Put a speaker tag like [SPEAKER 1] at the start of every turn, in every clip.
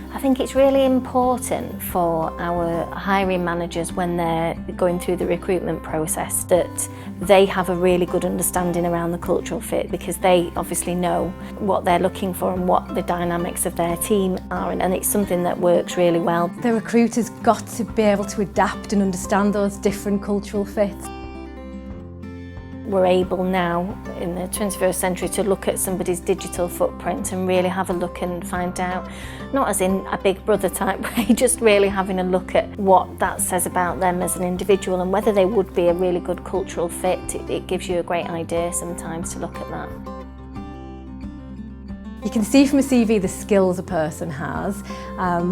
[SPEAKER 1] I think it's really important for our hiring managers when they're going through the recruitment process that they have a really good understanding around the cultural fit, because they obviously know what they're looking for and what the dynamics of their team are, and it's something that works really well.
[SPEAKER 2] The recruiter's got to be able to adapt and understand those different cultural fits.
[SPEAKER 1] We're able now in the 21st century to look at somebody's digital footprint and really have a look and find out, not as in a big brother type way, just really having a look at what that says about them as an individual and whether they would be a really good cultural fit. It gives you a great idea sometimes to look at that.
[SPEAKER 2] You can see from a CV the skills a person has,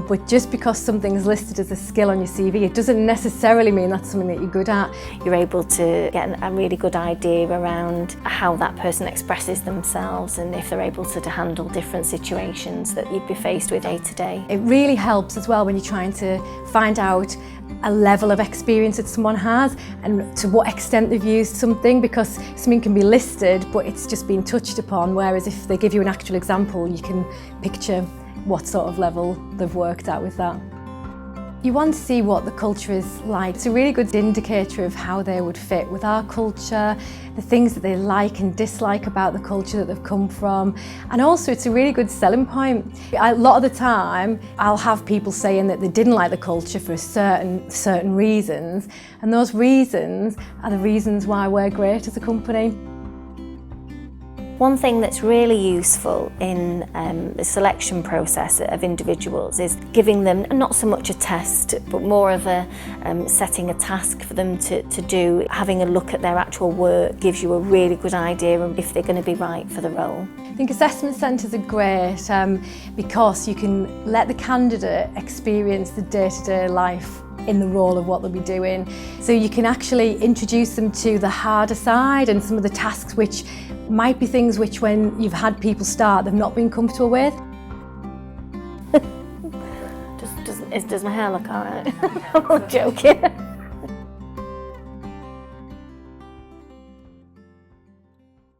[SPEAKER 2] but just because something's listed as a skill on your CV, it doesn't necessarily mean that's something that you're good at.
[SPEAKER 1] You're able to get a really good idea around how that person expresses themselves and if they're able to handle different situations that you'd be faced with day to day.
[SPEAKER 2] It really helps as well when you're trying to find out a level of experience that someone has and to what extent they've used something, because something can be listed but it's just been touched upon, whereas if they give you an actual example you can picture what sort of level they've worked at with that. You want to see what the culture is like. It's a really good indicator of how they would fit with our culture, the things that they like and dislike about the culture that they've come from, and also it's a really good selling point. A lot of the time I'll have people saying that they didn't like the culture for certain reasons, and those reasons are the reasons why we're great as a company.
[SPEAKER 1] One thing that's really useful in the selection process of individuals is giving them not so much a test, but more of a setting a task for them to do. Having a look at their actual work gives you a really good idea of if they're going to be right for the role.
[SPEAKER 2] I think assessment centres are great because you can let the candidate experience the day-to-day life in the role of what they'll be doing. So you can actually introduce them to the harder side and some of the tasks which might be things which when you've had people start they've not been comfortable with.
[SPEAKER 1] Does my hair look alright? I'm not joking.